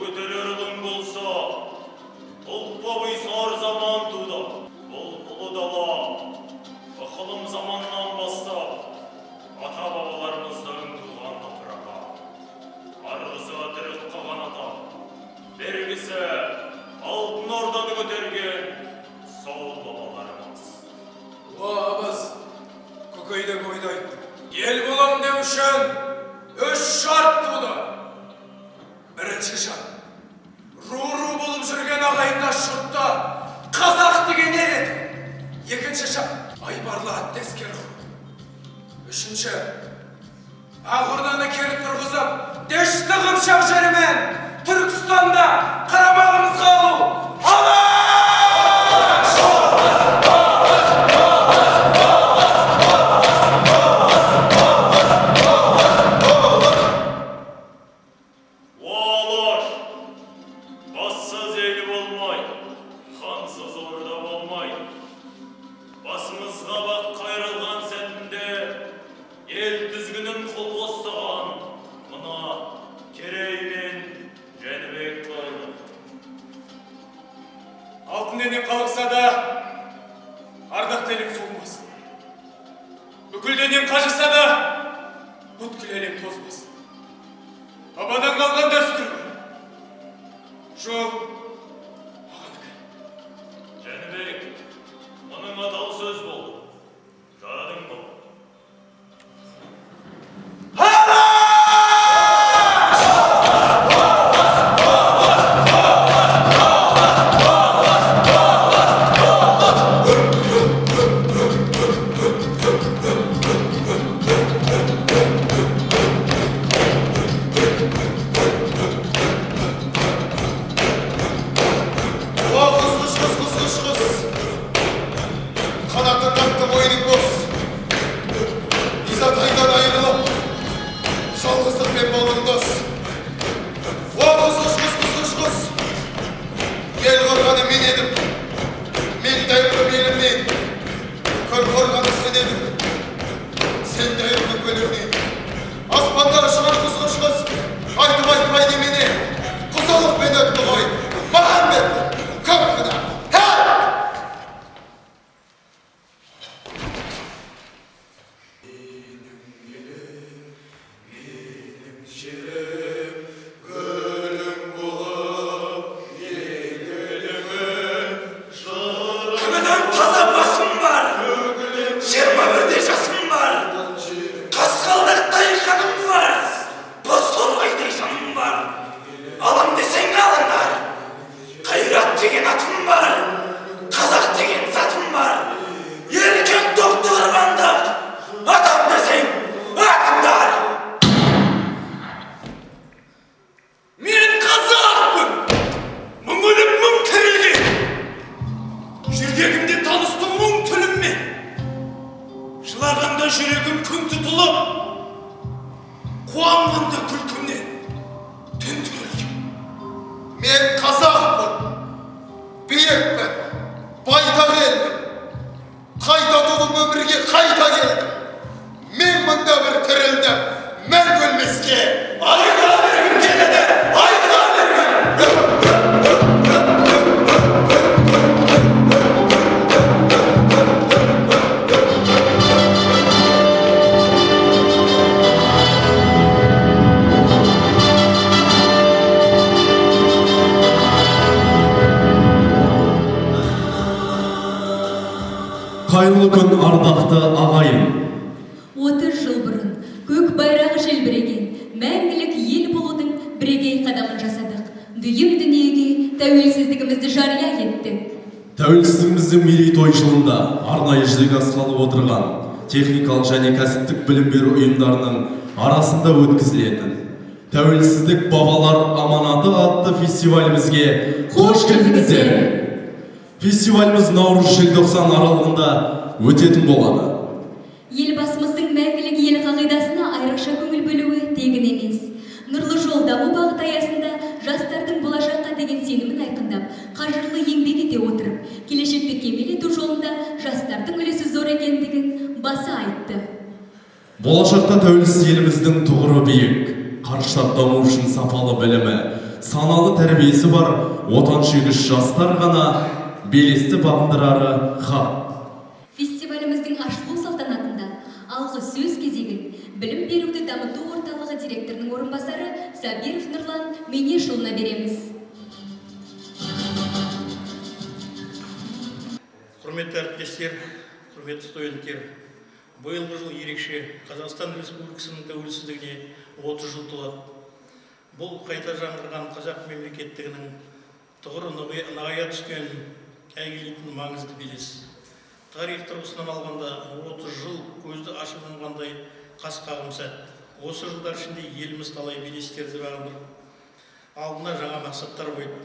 көтерердің болса, ұлтпабый сар заман туды. Бұл ұлы дала, ықылым заманнан бастап, ата-бабаларымыздың туған топырағы. Арғысы түрік қаған ата, бергісі алтын орданы көтерген сол бабаларымыз. Абыз, көкейді бойды айттым. Ел болам деу үшін үш шарт туды. Бірінші шарт, ру-ру болып жүрген ағайындас жұртта қазақ деген ел еді. Екінші шарт, айбарлы аттескер құру. Үшінші, ақ орданы керіп тұрғызып, дешті қыпшақ жерімен Түркістанда қарамағымызға алу. Алтын денем қалықса да, ардақты елім солмасын. Бүкіл денем қажыса да, бүткіл әлем тозбасын. Бабадан қалған дәстүр бар. Жоқ, ағаныкі. Жәнібек, мұның атал сөз болды. Жарадың бұл. Қайырлы күн ардақты ағайын. 30 жыл бұрын көк байрағы желбіреген мәңгілік ел болудың бірегей қадамын жасадық. Дүйім дүниеге тәуелсіздігімізді жария еттік. Тәуелсіздігіміздің мерейтой жылында арнайы жүзеге асырылып отырған техникалық және кәсіптік білім беру ұйымдарының арасында өткізілетін Тәуелсіздік бабалар аманаты атты фестивалімізге қош келдіңіздер. Фестиваліміз наурыз желтоқсан аралығында өтетін болады. Елбасымыздың мәңгілік ел қағидасына айрықша көңіл бөлуі тегін емес. Нұрлы жол даму бағыты аясында жастардың болашаққа деген сенімін айқындап, қажырлы еңбек ете отырып, келешекті кемел ету жолында жастардың үлесі зор екендігін баса айтты. Болашақта тәуелсіз еліміздің тұғыры биік, қарыштап даму үшін сапалы білімі, саналы тәрбиесі бар отансүйгіш жастар ғана белесті бағындырары хақ. Фестиваліміздің ашылу салтанатында алғы сөз кезегін білім беруді дамыту орталығы директорының орынбасары Сабиров Нұрлан Менешұлына береміз. Құрметті әріптестер, құрметті студенттер, биылғы жыл ерекше. Қазақстан Республикасының тәуелсіздігіне 30 жыл толады. Бұл қайта жаңғырған қазақ мемлекеттігінің тұғыры нығая түскен әйгілейтін маңызды белес. Тарих тұрғысынан алғанда 30 жыл көзді ашып жұмғандай қас қағым сәт. Осы жылдар ішінде еліміз талай белестерді бағындырып, алдына жаңа мақсаттар қойды.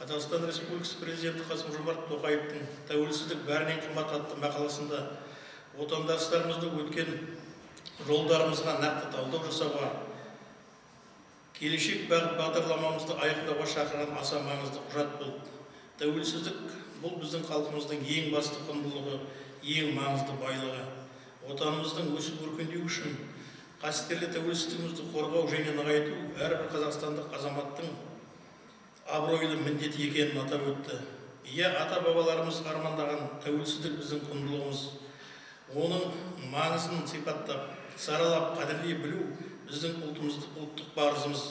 Қазақстан Республикасы президенті Қасым-Жомарт Тоқаевтың «Тәуелсіздік бәрінен қымбат» атты мақаласында отандастарымызды өткен жолдарымызға нақты талдау жасауға, келешек бағдарламамызды айқындауға шақырған аса маңызды құжат болды. Тәуелсіздік бұл біздің халқымыздың ең басты құндылығы, ең маңызды байлығы. Отанымыздың өсіп өркендеуі үшін қастерлі тәуелсіздігімізді қорғау және нығайту әрбір қазақстандық азаматтың абыройлы міндеті екенін атап өтті. Ата-бабаларымыз армандаған тәуелсіздік біздің құндылығымыз. Оның маңызын сипаттап, саралап, қадірлей білу біздің ұлттық парызымыз.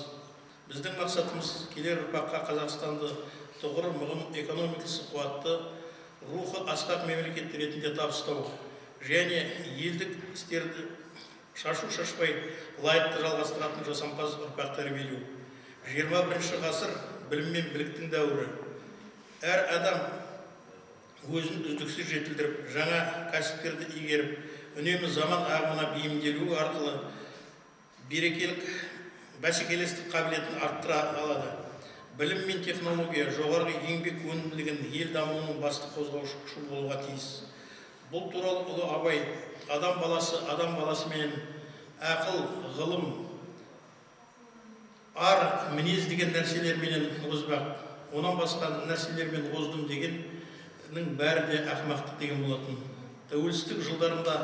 Біздің мақсатымыз келер ұрпаққа Қазақстанды тұғыры мығым, экономикасы қуатты, рухы асқақ мемлекет ретінде табыстау және елдік істерді шашу-шашпай лайықты жалғастыратын жасампаз ұрпақ тәрбиелеу. 21 ғасыр білім мен біліктің дәуірі. Әр адам өзін үздіксіз жетілдіріп, жаңа кәсіптерді игеріп, үнемі заман ағымына бейімделу арқылы берекелік бәсекелестік қабілетін арттыра алады. Білім мен технология жоғарғы еңбек өнімділігін ел дамуының басты қозғаушы күші болуға тиіс. Бұл туралы ұлы Абай адам баласымен ақыл, ғылым, ар, мінез деген нәрселерменен озбақ, онан басқа нәрселермен оздым дегеннің бәрі де ақымақтық деген болатын. Тәуелсіздік жылдарында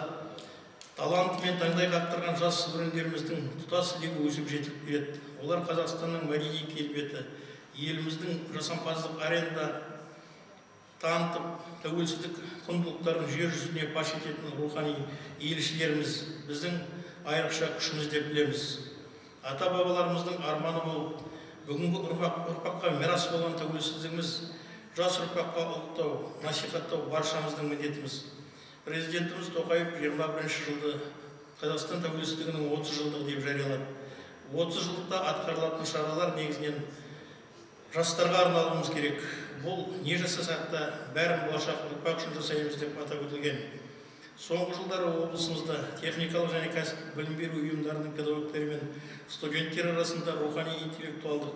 талантымен таңдай қақтырған жас өрендеріміздің тұтас легі өсіп жетіліп келеді. Олар Қазақстанның мәдени келбеті, еліміздің жасампаздық аренада танытып, тәуелсіздік құндылықтарын жер жүзіне паш ететін рухани елшілеріміз, біздің айрықша күшіміз деп білеміз. Ата-бабаларымыздың арманы болып, бүгінгі ұрпаққа мирас болған тәуелсіздігіміз жас ұрпаққа ұлықтау, насихаттау баршамыздың міндетіміз. Президентіміз Тоқаев 21 жылды Қазақстан тәуелсіздігінің 30 жылдығы деп жариялады. 30 жылдықта атқарылатын шаралар негізінен жастарға арналуымыз керек. Бұл не жасасақ та бәрін болашақ ұрпақ үшін жасаймыз деп атап өтілген. Соңғы жылдары облысымызда техникалық және кәсіптік білім беру ұйымдарының педагогтері мен студенттер арасында рухани интеллектуалдық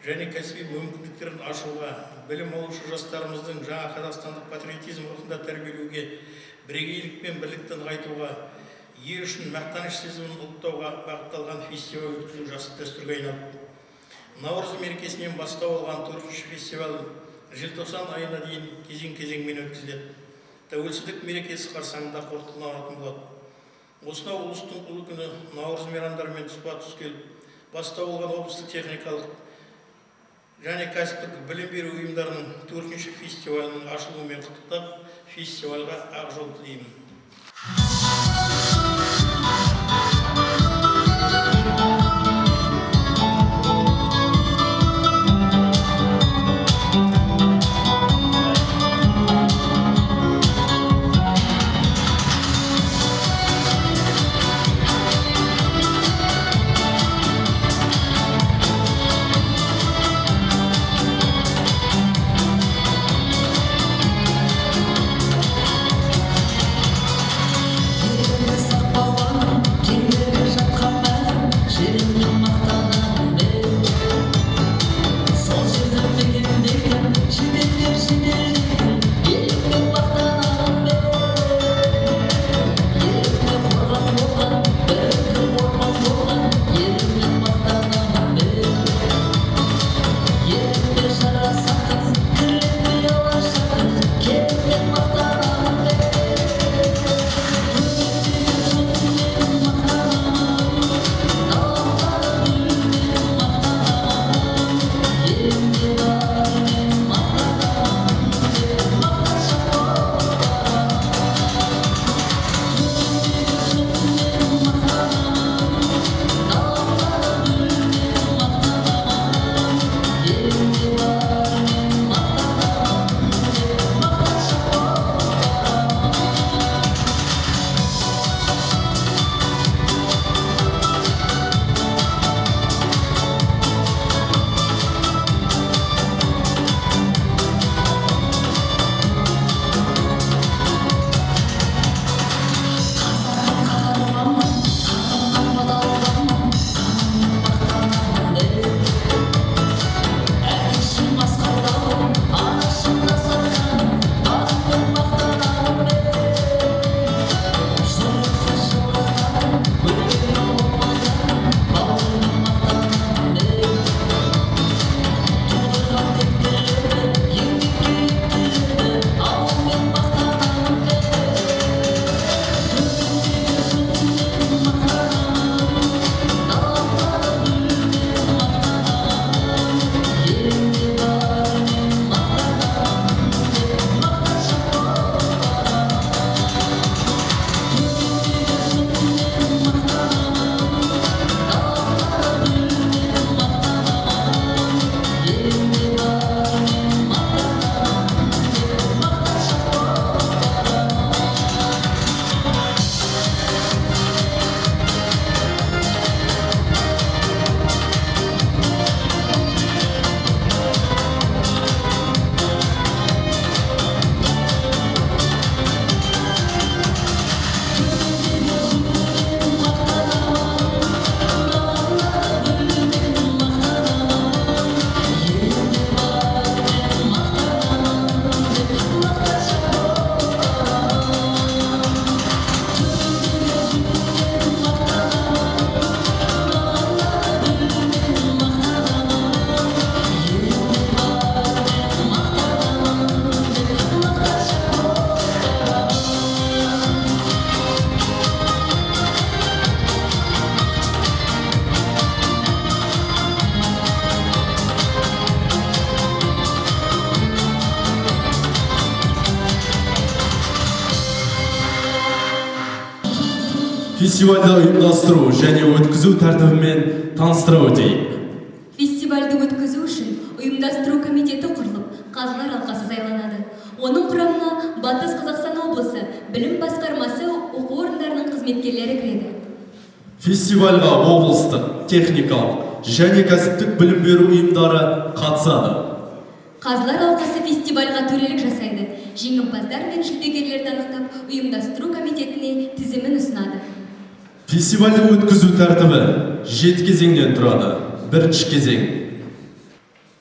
және кәсіби мүмкіндіктерін ашуға, білім алушы жастарымыздың жаңа қазақстандық патриотизм рухында тәрбиелеуге, бірегейлік пен бірлікті нығайтуға, ел үшін мақтаныш сезімін ұлықтауға бағытталған фестиваль өткізу жақсы дәстүрге айналды. Наурыз мерекесінен бастау алған 4-ші фестиваль желтоқсан айына дейін кезең-кезеңмен өткізіледі. Тәуелсіздік мерекесі қарсаңында қорытындыланатын болады. Осынау ұлыстың ұлы күні наурыз мейрамдарымен тұспа-тұс келіп, бастау алған облыстық техникалық және кәсіптік білім беру ұйымдарының 4-ші фестивалінің ашылуымен құттықтап, фестивальға ақ жол тілеймін. фестивальді ұйымдастыру және өткізу тәртібімен таныстыра өтейік. Фестивальді өткізу үшін ұйымдастыру комитеті құрылып, қазылар алқасы сайланады. Оның құрамына Батыс Қазақстан облысы білім басқармасы оқу орындарының қызметкерлері кіреді. Фестивальға облыстық, техникалық және кәсіптік білім беру ұйымдары қатысады. Қазылар алқасы фестивальға төрелік жасайды. Жеңімпаздар мен жүлдегерлерді анықтап, ұйымдастыру комитетіне тізімін ұсынады. Фестивальді өткізу тәртібі 7 кезеңнен тұрады. Бірінші кезең.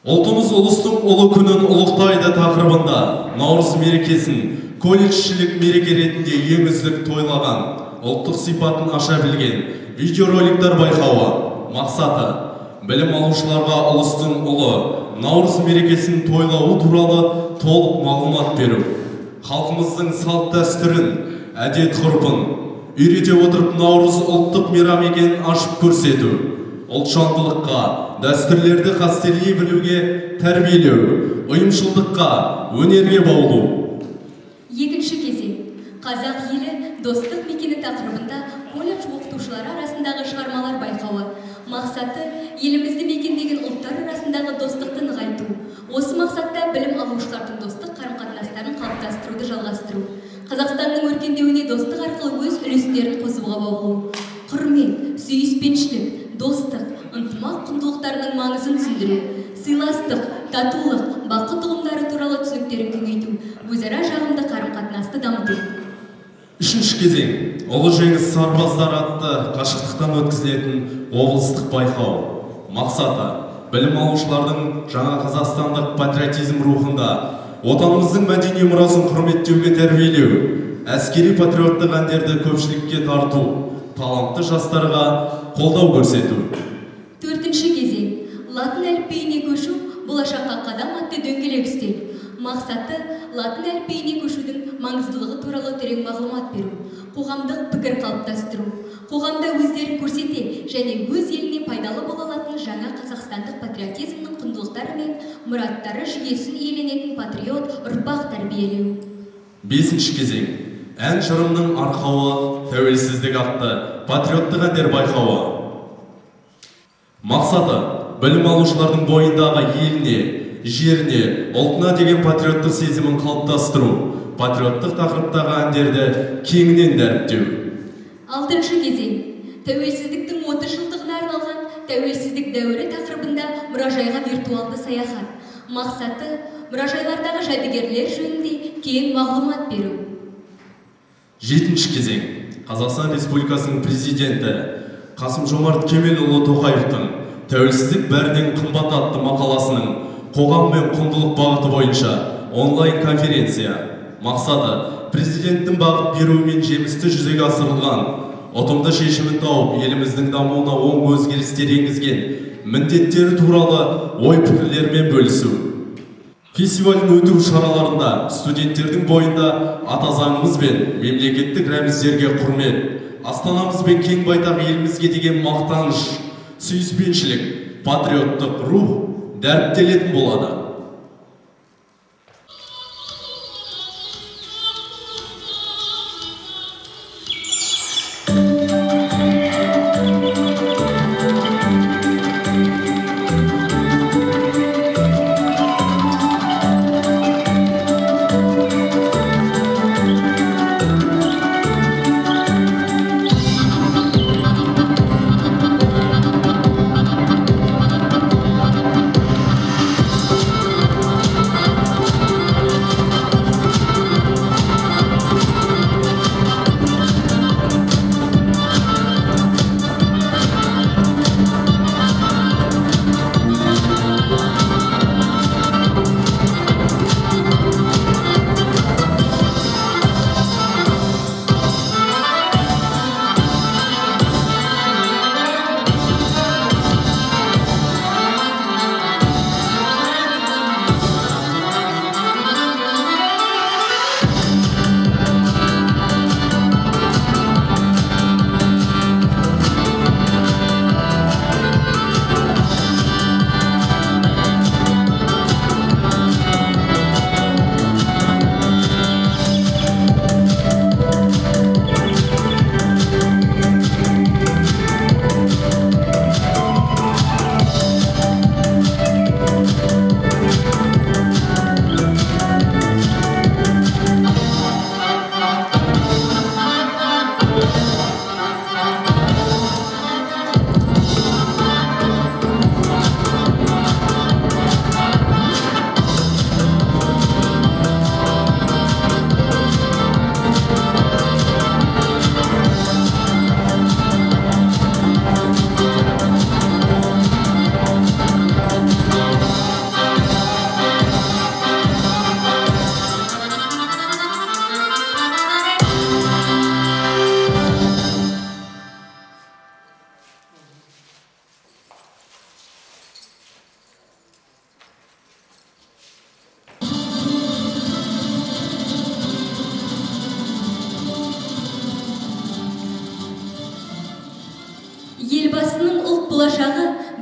Ұлтымыз ұлыстың ұлы күнін ұлықтайды тақырыбында Наурыз мерекесін колледжшілік мереке ретінде ең үздік тойлаған, ұлттық сипатын аша білген видеороликтер байқауы. Мақсаты білім алушыларға ұлыстың ұлы Наурыз мерекесін тойлауы туралы толық мағлұмат беру. Халқымыздың салт дәстүрін, әдет ғұрпын үйрете отырып Наурыз ұлттық мейрам екенін ашып көрсету. Ұлтжандылыққа, дәстүрлерді қастерлей білуге тәрбиелеу, ұйымшылдыққа, өнерге баулу. Екінші кезең. Қазақ елі достық мекені тақырыбында колледж оқытушылары арасындағы шығармалар байқауы. Мақсаты елімізді мекендеген ұлттар арасындағы достықты нығайту. Осы мақсатта білім алушылардың достық қарым-қатынастарын қалыптастыруды жалғастыру. Қазақстанның өркендеуіне достық арқылы өз үлестерін қосуға баулу. Құрмет, сүйіспеншілік, достық, ынтымақ құндылықтарының маңызын түсіндіру. Сыйластық, татулық, бақыт ұғымдары туралы түсініктерін кеңейту. Өзара жағымды қарым-қатынасты дамыту. Үшінші кезең. Ұлы жеңіс сарбаздары атты қашықтықтан өткізілетін облыстық байқау. Мақсаты білім алушылардың жаңа қазақстандық патриотизм рухында отанымыздың мәдени мұрасын құрметтеуге тәрбиелеу, әскери патриоттық әндерді көпшілікке тарту, талантты жастарға қолдау көрсету. Төртінші кезең. Латын әліпбиіне көшу болашаққа қадам атты дөңгелек үстел. Мақсаты латын әліпбиіне көшудің маңыздылығы туралы терең мағлұмат беру, қоғамдық пікір қалыптастыру, қоғамда өздерін көрсете және өз еліне пайдалы бола алатын жаңа қазақстандық патриотизмнің құндылықтары мен мұраттары жүйесін иеленетін патриот ұрпақ тәрбиелеу. Бесінші кезең. Ән жырымның арқауы тәуелсіздік атты патриоттық әндер байқауы. Мақсаты білім алушылардың бойындағы еліне, жеріне, ұлтына деген патриоттық сезімін қалыптастыру, патриоттық тақырыптағы әндерді кеңінен дәріптеу. Алтыншы кезең. Тәуелсіздіктің 30 жылдығына арналған тәуелсіздік дәуірі тақырыбында мұражайға виртуалды саяхат. Мақсаты мұражайлардағы жәдігерлер жөнінде кең мағлұмат беру. Жетінші кезең. Қазақстан Республикасының президенті Қасым-Жомарт Кемелұлы Тоқаевтың тәуелсіздік бәрінен қымбат атты мақаласының қоғам мен құндылық бағыты бойынша онлайн конференция. Мақсаты президенттің бағыт беруімен жемісті жүзеге асырылған, ұтымды шешімін тауып, еліміздің дамуына оң өзгерістер енгізген міндеттері туралы ой пікірлермен бөлісу. Фестивальдің өту шараларында студенттердің бойында ата заңымыз бен мемлекеттік рәміздерге құрмет, астанамыз бен кең байтақ елімізге деген мақтаныш, сүйіспеншілік, патриоттық рух дәріптелетін болады.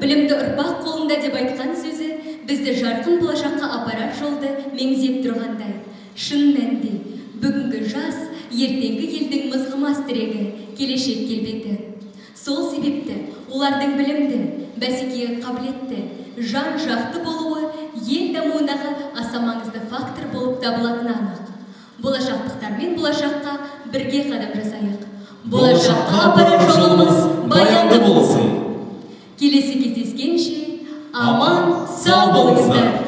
білімді ұрпақ қолында деп айтқан сөзі бізді жарқын болашаққа апарар жолды меңзеп тұрғандай. Шын мәнінде бүгінгі жас ертеңгі елдің мызғымас тірегі, келешек келбеті. Сол себепті олардың білімді, бәсекеге қабілетті, жан жақты болуы ел дамуындағы аса маңызды фактор болып табылатыны анық. Болашақтықтармен болашаққа бірге қадам жасайық. Болашаққа апарар жолымыз баянды болсын. Келесі кездескенше аман сау болыңыздар.